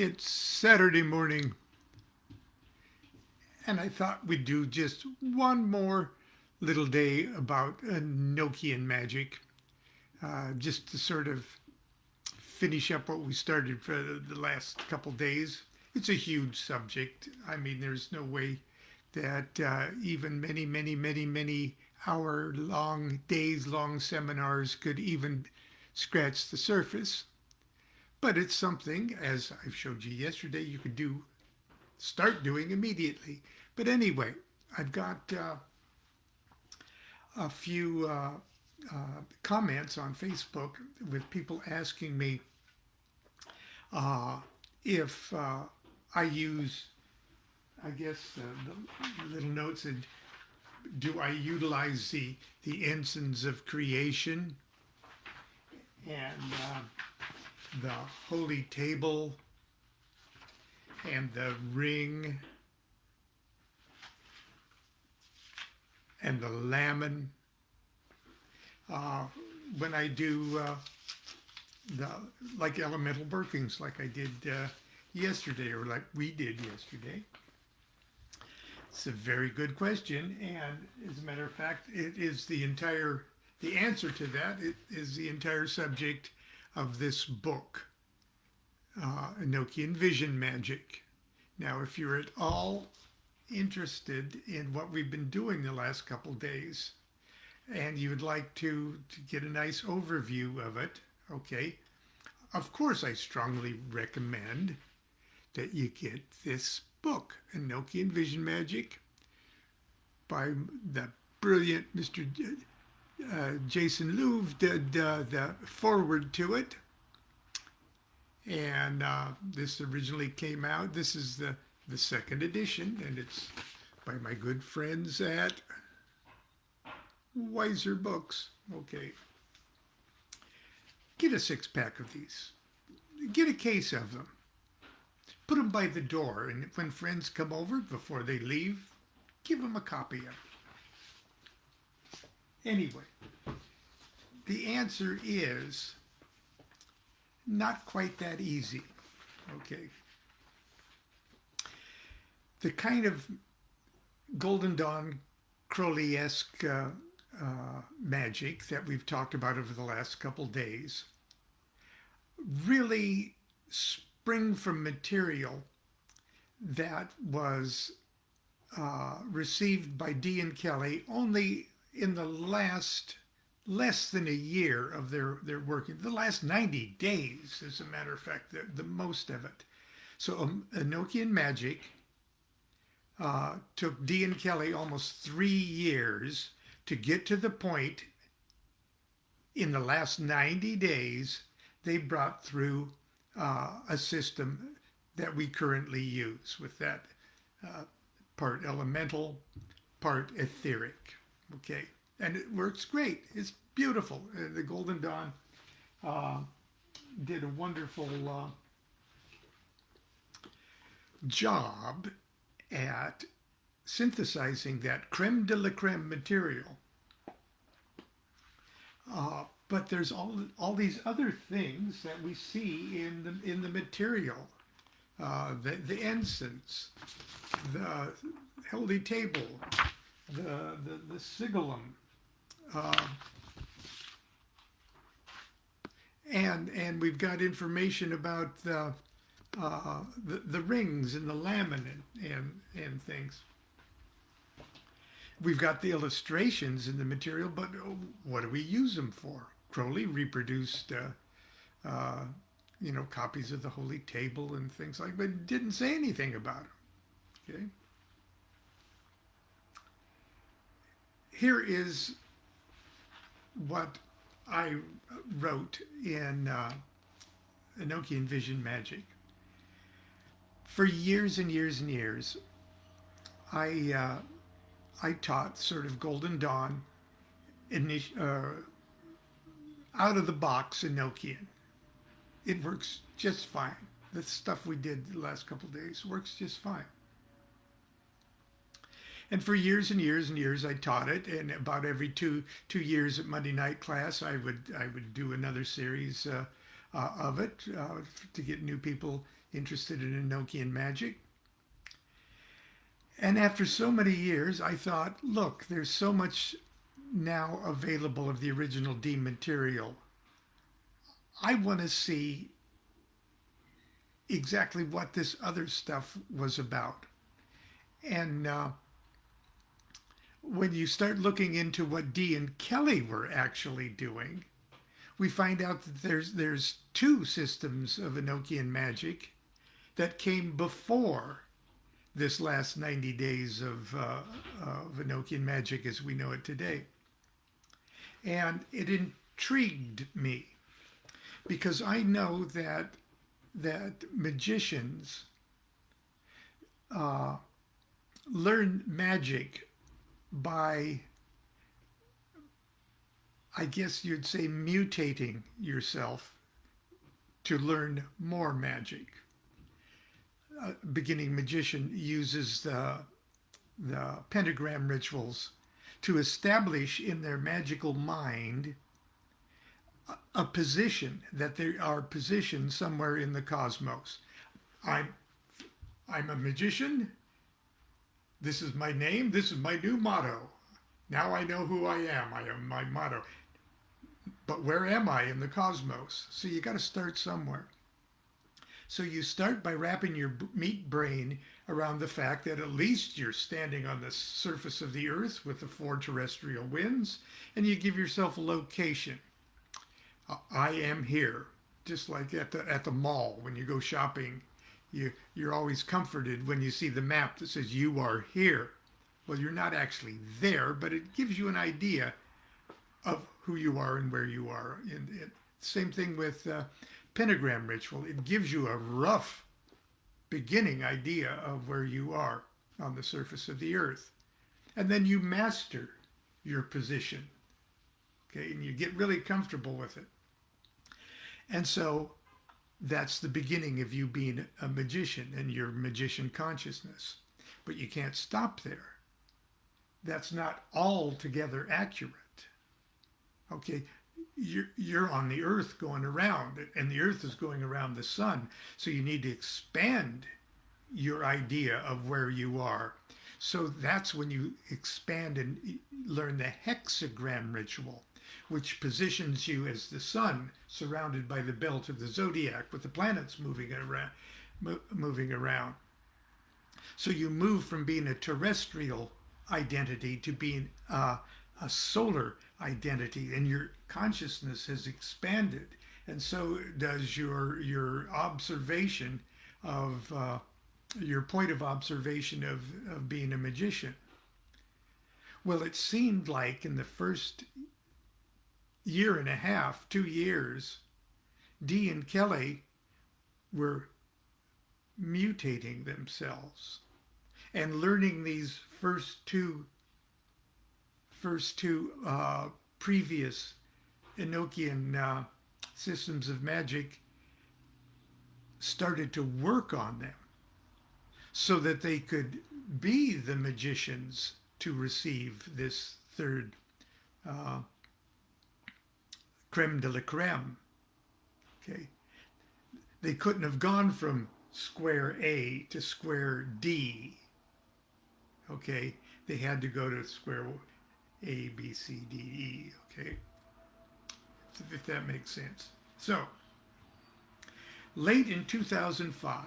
It's Saturday morning, and I thought we'd do just one more little day about Enochian Magick, just to sort of finish up what we started for the last couple days. It's a huge subject. I mean, there's no way that even many hour long, days long seminars could even scratch the surface. But it's something, as I've showed you yesterday, you could start doing immediately. But anyway, I've got a few comments on Facebook with people asking me if I use, I guess the little note said, do I utilize the ensigns of creation and the holy table and the ring and the lamon when I do the like elemental workings like I did yesterday, or like we did yesterday. It's a very good question, and as a matter of fact, it is the answer to that. It is the entire subject of this book, Enochian Vision Magick. Now, if you're at all interested in what we've been doing the last couple days, and you would like to get a nice overview of it, okay, of course I strongly recommend that you get this book, Enochian Vision Magick, by the brilliant Mr. Jason Louv did the forward to it, and this originally came out. This is the second edition, and it's by my good friends at Wiser Books. Okay, get a 6-pack of these. Get a case of them. Put them by the door, and when friends come over before they leave, give them a copy of it. Anyway, the answer is not quite that easy. Okay. The kind of Golden Dawn Crowley-esque magic that we've talked about over the last couple days really spring from material that was received by Dee and Kelly only in the less than a year of their working, the last 90 days, as a matter of fact, the most of it. So Enochian Magick took Dee and Kelly almost 3 years to get to the point. In the last 90 days, they brought through a system that we currently use, with that part elemental, part etheric. Okay, and it works great. It's beautiful. The Golden Dawn did a wonderful job at synthesizing that creme de la creme material. But there's all these other things that we see in the material, the incense, the holy table, the sigillum, and we've got information about the rings and the laminin and things. We've got the illustrations in the material, but what do we use them for? Crowley reproduced, copies of the Holy Table and things like that, but didn't say anything about them. Okay. Here is what I wrote in Enochian Vision Magick. For years and years and years, I taught sort of Golden Dawn, out of the box Enochian. It works just fine. The stuff we did the last couple of days works just fine. And for years and years and years, I taught it. And about every two years at Monday night class, I would do another series of it to get new people interested in Enochian magic. And after so many years, I thought, look, there's so much now available of the original D material. I want to see exactly what this other stuff was about. And when you start looking into what Dee and Kelly were actually doing, we find out that there's two systems of Enochian magic that came before this last 90 days of Enochian magic as we know it today. And it intrigued me because I know that magicians learn magic by, I guess you'd say, mutating yourself to learn more magic. A beginning magician uses the pentagram rituals to establish in their magical mind a position, that they are positioned somewhere in the cosmos. I'm a magician. This is my name. This is my new motto. Now I know who I am. I am my motto. But where am I in the cosmos? So you got to start somewhere. So you start by wrapping your meat brain around the fact that at least you're standing on the surface of the earth with the four terrestrial winds, and you give yourself a location. I am here. Just like at the mall when you go shopping, you're always comforted when you see the map that says you are here. Well, you're not actually there, but it gives you an idea of who you are and where you are. And same thing with pentagram ritual. It gives you a rough beginning idea of where you are on the surface of the earth. And then you master your position. Okay, and you get really comfortable with it. And so that's the beginning of you being a magician and your magician consciousness. But you can't stop there. That's not altogether accurate. Okay, you're on the earth going around, and the earth is going around the sun. So you need to expand your idea of where you are. So that's when you expand and learn the hexagram ritual, which positions you as the sun surrounded by the belt of the zodiac with the planets moving around. So you move from being a terrestrial identity to being a solar identity, and your consciousness has expanded, and so does your observation of your point of observation of being a magician. Well, it seemed like in the first year and a half, 2 years, Dee and Kelly were mutating themselves and learning these first two previous Enochian systems of magic, started to work on them so that they could be the magicians to receive this third creme de la creme. Okay, they couldn't have gone from square A to square D. Okay, they had to go to square A, B, C, D, E. Okay, if that makes sense. So, late in 2005,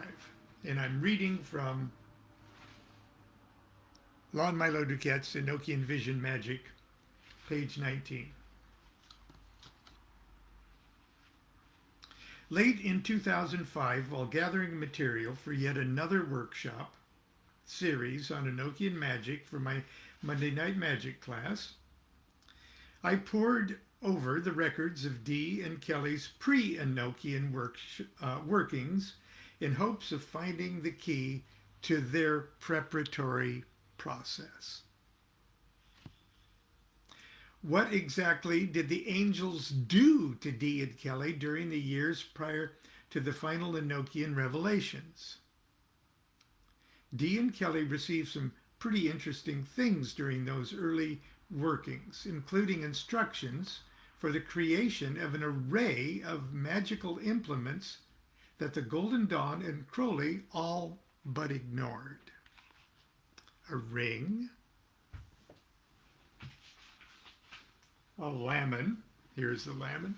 and I'm reading from Lon Milo DuQuette's Enochian Vision Magic, page 19. Late in 2005, while gathering material for yet another workshop series on Enochian Magic for my Monday Night Magic class, I pored over the records of Dee and Kelly's pre-Enochian workings in hopes of finding the key to their preparatory process. What exactly did the angels do to Dee and Kelly during the years prior to the final Enochian revelations? Dee and Kelly received some pretty interesting things during those early workings, including instructions for the creation of an array of magical implements that the Golden Dawn and Crowley all but ignored. A ring, a lamon, here's the lamon,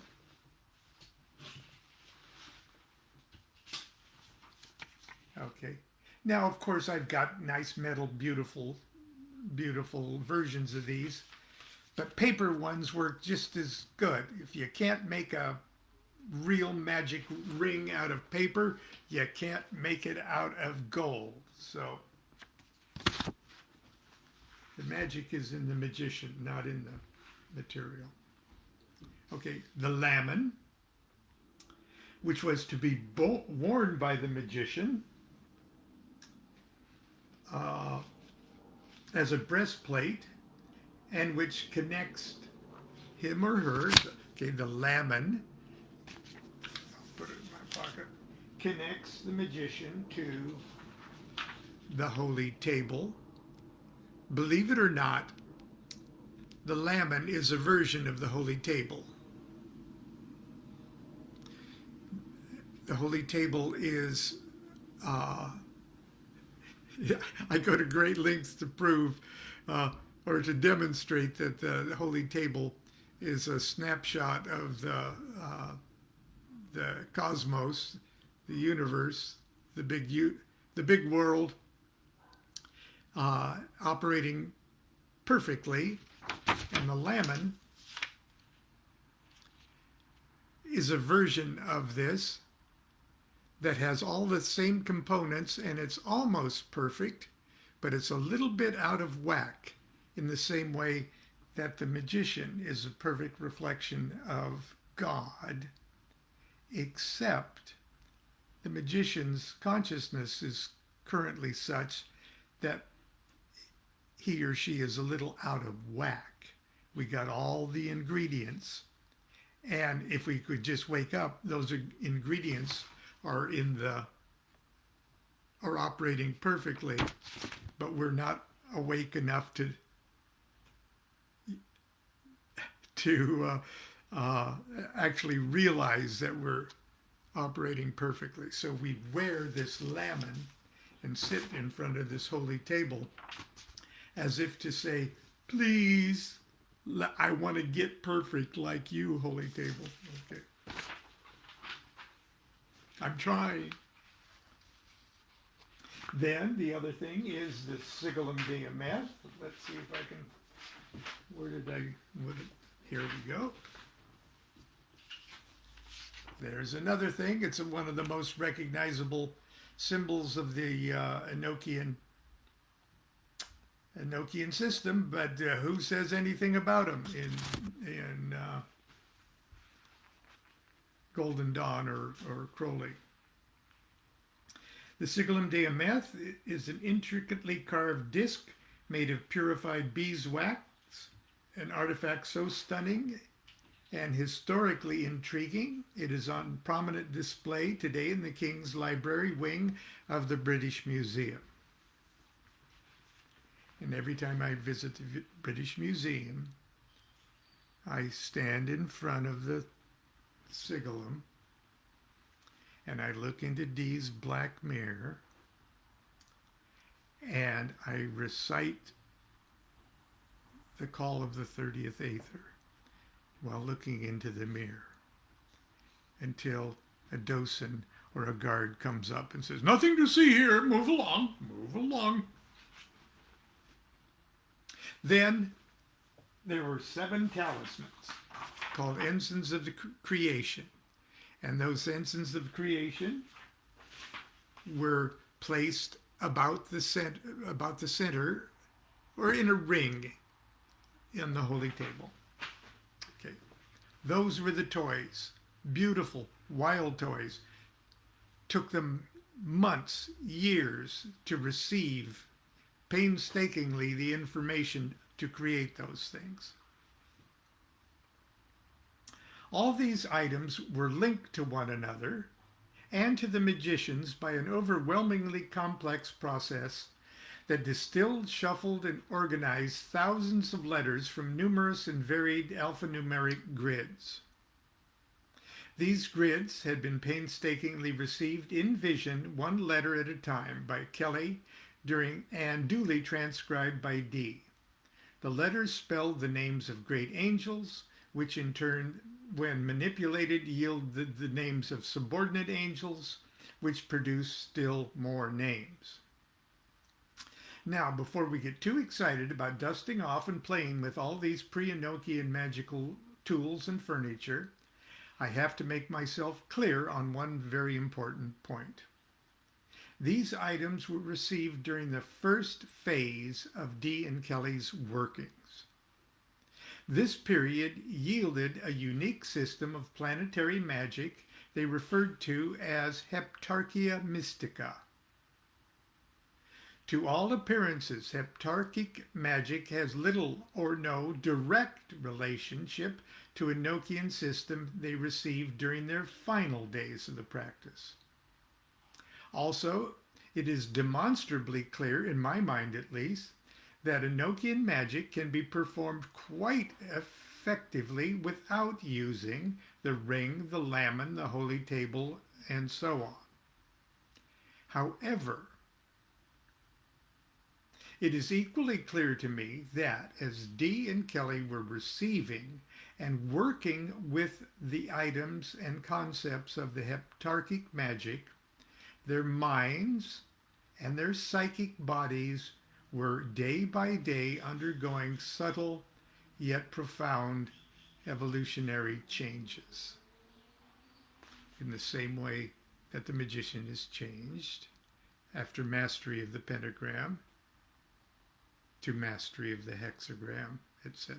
okay. Now, of course, I've got nice metal, beautiful versions of these, but paper ones work just as good. If you can't make a real magic ring out of paper, you can't make it out of gold. So the magic is in the magician, not in the material. Okay, the lamon, which was to be worn by the magician as a breastplate, and which connects him or her, okay, the lamon, I'll put it in my pocket, connects the magician to the holy table. Believe it or not, the lamon is a version of the holy table. The holy table is I go to great lengths to prove or to demonstrate that the holy table is a snapshot of the cosmos, the universe, the big world, operating perfectly, and the lamon is a version of this that has all the same components, and it's almost perfect, but it's a little bit out of whack, in the same way that the magician is a perfect reflection of God, except the magician's consciousness is currently such that he or she is a little out of whack. We got all the ingredients, and if we could just wake up, those ingredients are operating perfectly, but we're not awake enough to actually realize that we're operating perfectly. So we wear this lamon and sit in front of this holy table as if to say, please, I want to get perfect like you, holy table. Okay. I'm trying. Then the other thing is the sigillum de Ameth. Let's see if I can, here we go. There's another thing. It's one of the most recognizable symbols of the Enochian system, but who says anything about them in Golden Dawn or Crowley? The sigillum de Ameth is an intricately carved disc made of purified beeswax, an artifact so stunning and historically intriguing, it is on prominent display today in the King's Library wing of the British Museum. And every time I visit the British Museum, I stand in front of the sigillum and I look into Dee's black mirror and I recite the call of the 30th Aether while looking into the mirror until a docent or a guard comes up and says, "Nothing to see here, move along, move along." Then there were 7 talismans called ensigns of the creation. And those ensigns of creation were placed about the center or in a ring in the holy table. Okay. Those were the toys. Beautiful, wild toys. Took them months, years to receive painstakingly the information to create those things. All these items were linked to one another and to the magicians by an overwhelmingly complex process that distilled, shuffled, and organized thousands of letters from numerous and varied alphanumeric grids. These grids had been painstakingly received in vision, one letter at a time, by Kelly and duly transcribed by Dee. The letters spelled the names of great angels, which in turn, when manipulated, yielded the names of subordinate angels, which produced still more names. Now, before we get too excited about dusting off and playing with all these pre-Enochian magical tools and furniture, I have to make myself clear on one very important point. These items were received during the first phase of Dee and Kelly's workings. This period yielded a unique system of planetary magic they referred to as Heptarchia mystica. To all appearances, Heptarchic magic has little or no direct relationship to Enochian system they received during their final days of the practice. Also, it is demonstrably clear, in my mind at least, that Enochian magic can be performed quite effectively without using the ring, the lamen, the holy table, and so on. However, it is equally clear to me that as Dee and Kelly were receiving and working with the items and concepts of the Heptarchic magic, their minds and their psychic bodies were day by day undergoing subtle yet profound evolutionary changes. In the same way that the magician is changed after mastery of the pentagram to mastery of the hexagram, etc.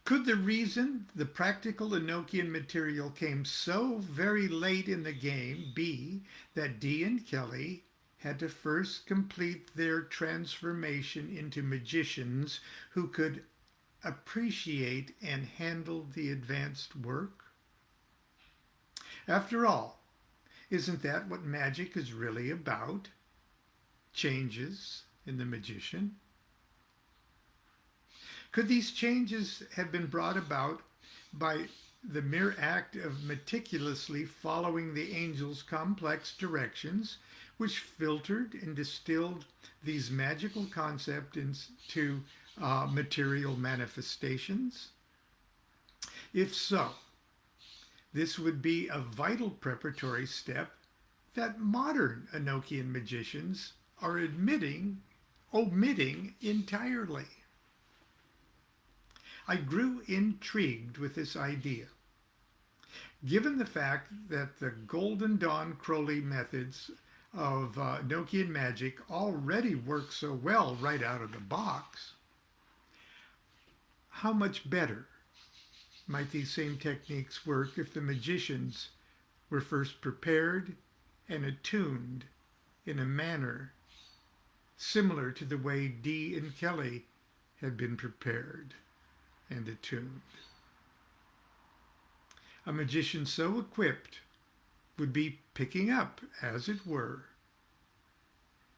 Could the reason the practical Enochian material came so very late in the game be that Dee and Kelly had to first complete their transformation into magicians who could appreciate and handle the advanced work? After all, isn't that what magic is really about? Changes in the magician? Could these changes have been brought about by the mere act of meticulously following the angel's complex directions, which filtered and distilled these magical concepts into material manifestations? If so, this would be a vital preparatory step that modern Enochian magicians are omitting entirely. I grew intrigued with this idea. Given the fact that the Golden Dawn Crowley methods of Enochian magic already work so well right out of the box, how much better might these same techniques work if the magicians were first prepared and attuned in a manner similar to the way Dee and Kelly had been prepared and attuned? A magician so equipped would be picking up, as it were,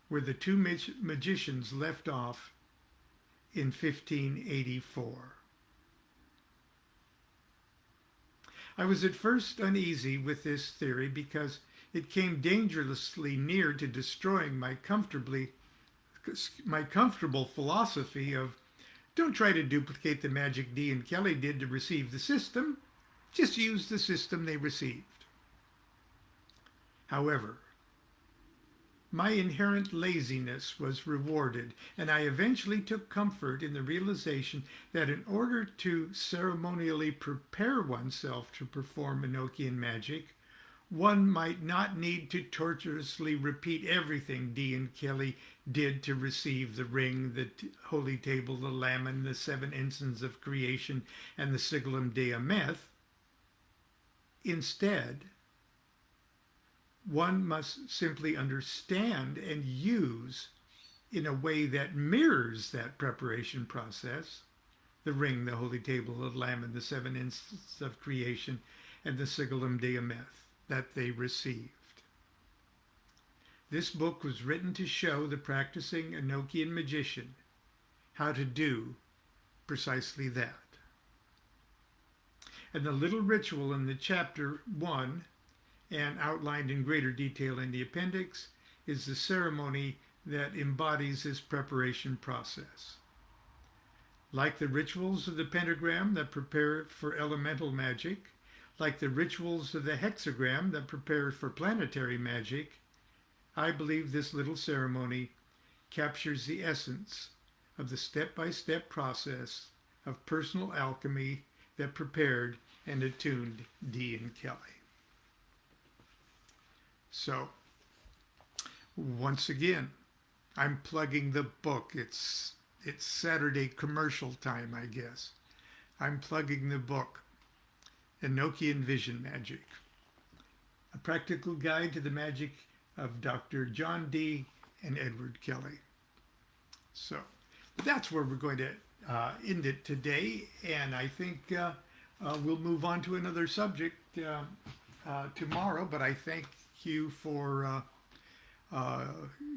where the two magicians left off in 1584. I was at first uneasy with this theory because it came dangerously near to destroying my comfortable philosophy of don't try to duplicate the magic Dee and Kelly did to receive the system, just use the system they received. However, my inherent laziness was rewarded, and I eventually took comfort in the realization that in order to ceremonially prepare oneself to perform Enochian magic, one might not need to tortuously repeat everything Dee and Kelly did to receive the ring, the holy table, the lamen, the 7 incenses of creation, and the sigillum de ameth. Instead, one must simply understand and use in a way that mirrors that preparation process the ring, the holy table, the lamen, the 7 incenses of creation, and the sigillum de ameth that they received. This book was written to show the practicing Enochian magician how to do precisely that. And the little ritual in the chapter 1, and outlined in greater detail in the appendix, is the ceremony that embodies this preparation process. Like the rituals of the pentagram that prepare for elemental magic, like the rituals of the hexagram that prepare for planetary magic, I believe this little ceremony captures the essence of the step-by-step process of personal alchemy that prepared and attuned Dee and Kelly. So, once again, I'm plugging the book. It's Saturday commercial time, I guess. I'm plugging the book, Enochian Vision Magic, a practical guide to the magic of Dr. John Dee and Edward Kelly. So that's where we're going to end it today, and I think we'll move on to another subject tomorrow, but I thank you for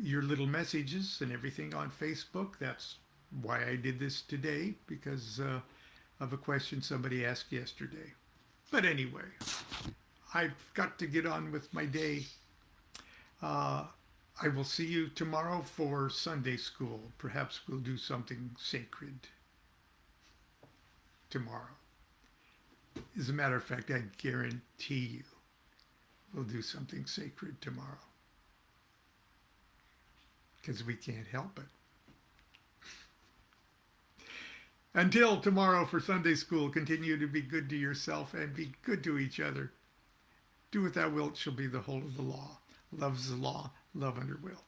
your little messages and everything on Facebook. That's why I did this today, because of a question somebody asked yesterday. But anyway, I've got to get on with my day. I will see you tomorrow for Sunday school. Perhaps we'll do something sacred tomorrow. As a matter of fact, I guarantee you we'll do something sacred tomorrow, because we can't help it. Until tomorrow for Sunday school, continue to be good to yourself and be good to each other. Do what thou wilt shall be the whole of the law. Love's the law, love under will.